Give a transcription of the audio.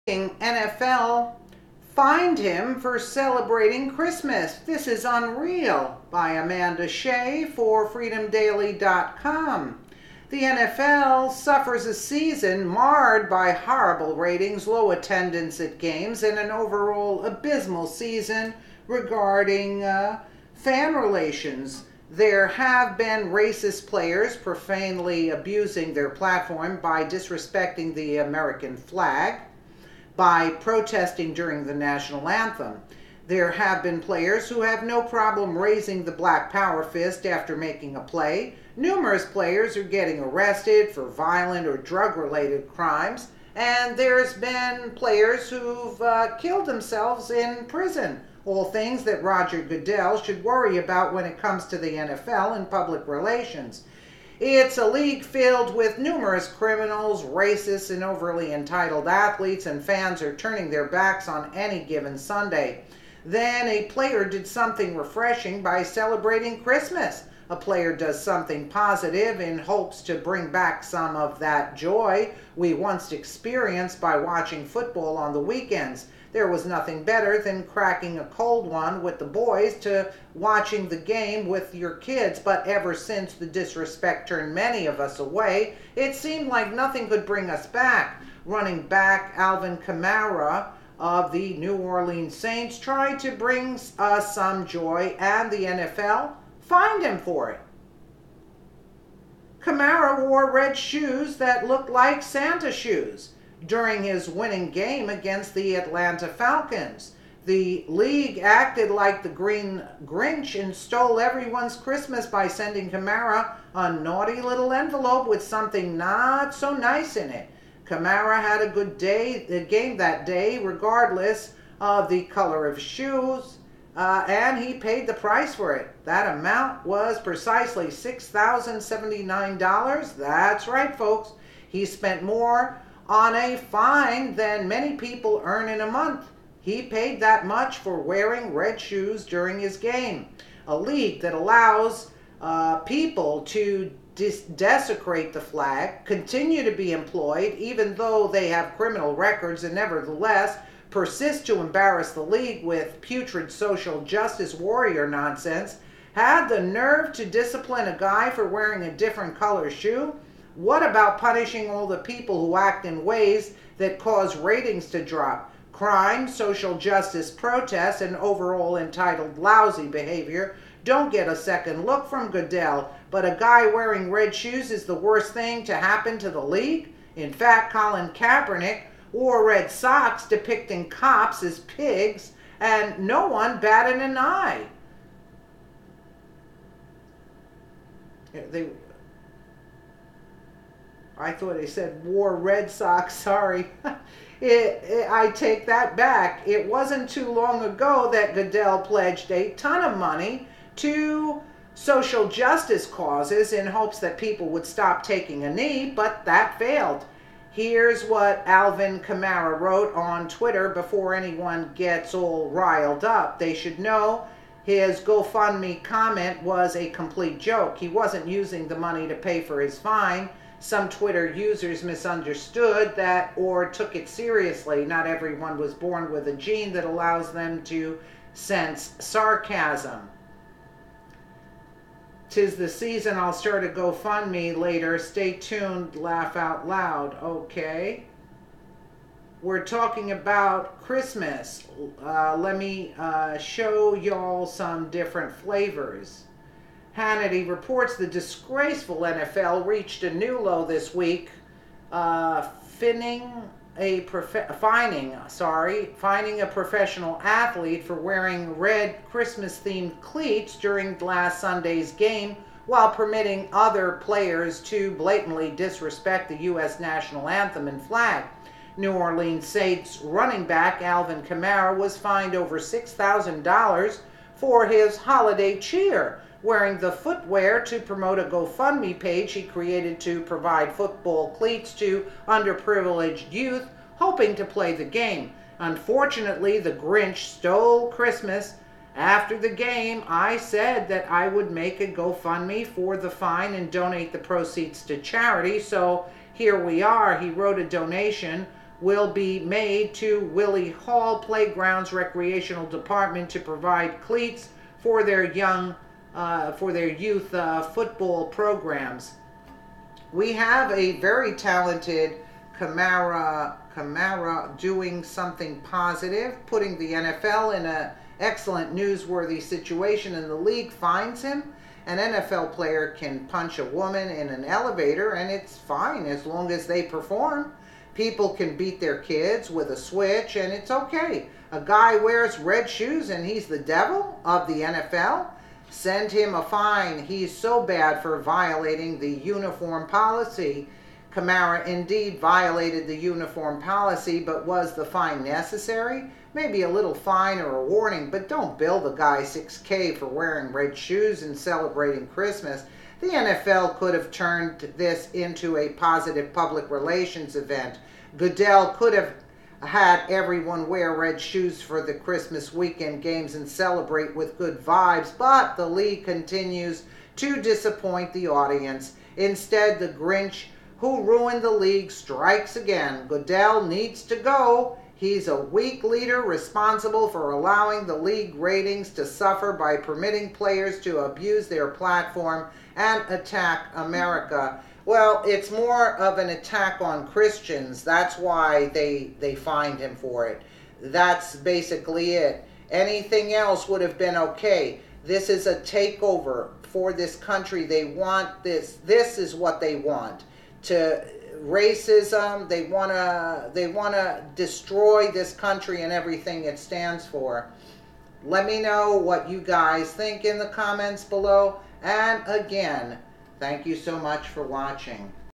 NFL fined him for celebrating Christmas. This is unreal, by Amanda Shea for freedomdaily.com. The NFL suffers a season marred by horrible ratings, low attendance at games, and an overall abysmal season regarding fan relations. There have been racist players profanely abusing their platform by disrespecting the American flag, by protesting during the national anthem. There have been players who have no problem raising the black power fist after making a play. Numerous players are getting arrested for violent or drug-related crimes, and there's been players who've killed themselves in prison. All things that Roger Goodell should worry about when it comes to the NFL and public relations. It's a league filled with numerous criminals, racists, and overly entitled athletes, and fans are turning their backs on any given Sunday. Then a player did something refreshing by celebrating Christmas. A player does something positive in hopes to bring back some of that joy we once experienced by watching football on the weekends. There was nothing better than cracking a cold one with the boys to watching the game with your kids, but ever since the disrespect turned many of us away, it seemed like nothing could bring us back. Running back Alvin Kamara of the New Orleans Saints tried to bring us some joy, and the NFL fined him for it. Kamara wore red shoes that looked like Santa shoes during his winning game against the Atlanta Falcons. The league acted like the Green Grinch and stole everyone's Christmas by sending Kamara a naughty little envelope with something not so nice in it. Kamara had a good game that day, regardless of the color of shoes, and he paid the price for it. That amount was precisely $6,079. That's right, folks. He spent more on a fine than many people earn in a month. He paid that much for wearing red shoes during his game. A league that allows people to desecrate the flag, continue to be employed even though they have criminal records, and nevertheless persist to embarrass the league with putrid social justice warrior nonsense, had the nerve to discipline a guy for wearing a different color shoe. What about punishing all the people who act in ways that cause ratings to drop? Crime, social justice protests, and overall entitled lousy behavior don't get a second look from Goodell, but a guy wearing red shoes is the worst thing to happen to the league? In fact, Colin Kaepernick wore red socks depicting cops as pigs, and no one batted an eye. I thought they said wore red socks. Sorry. I take that back. It wasn't too long ago that Goodell pledged a ton of money to social justice causes in hopes that people would stop taking a knee, but that failed. Here's what Alvin Kamara wrote on Twitter before anyone gets all riled up. They should know his GoFundMe comment was a complete joke. He wasn't using the money to pay for his fine. Some Twitter users misunderstood that or took it seriously. Not everyone was born with a gene that allows them to sense sarcasm. 'Tis the season, I'll start a GoFundMe later. Stay tuned, laugh out loud. Okay. We're talking about Christmas. Let me show y'all some different flavors. Hannity reports the disgraceful NFL reached a new low this week, fining a professional athlete for wearing red Christmas-themed cleats during last Sunday's game, while permitting other players to blatantly disrespect the U.S. national anthem and flag. New Orleans Saints running back Alvin Kamara was fined over $6,000 for his holiday cheer, wearing the footwear to promote a GoFundMe page he created to provide football cleats to underprivileged youth hoping to play the game. Unfortunately, the Grinch stole Christmas. After the game, I said that I would make a GoFundMe for the fine and donate the proceeds to charity, so here we are. He wrote a donation will be made to Willie Hall Playgrounds Recreational Department to provide cleats for their youth football programs. We have a very talented Kamara doing something positive, putting the NFL in an excellent newsworthy situation, and the league finds him. An NFL player can punch a woman in an elevator and it's fine as long as they perform. People can beat their kids with a switch and it's okay. A guy wears red shoes and he's the devil of the NFL. Send him a fine. He's so bad for violating the uniform policy. Kamara indeed violated the uniform policy, but was the fine necessary? Maybe a little fine or a warning, but don't bill the guy $6,000 for wearing red shoes and celebrating Christmas. The NFL could have turned this into a positive public relations event. Goodell could have had everyone wear red shoes for the Christmas weekend games and celebrate with good vibes, but the league continues to disappoint the audience. Instead, the Grinch who ruined the league strikes again. Goodell needs to go. He's a weak leader responsible for allowing the league ratings to suffer by permitting players to abuse their platform and attack America. Well, it's more of an attack on Christians. That's why they fined him for it. That's basically it. Anything else would have been okay. This is a takeover for this country. They want this. This is what they want. To racism, they want to destroy this country and everything it stands for. Let me know what you guys think in the comments below. And again, thank you so much for watching.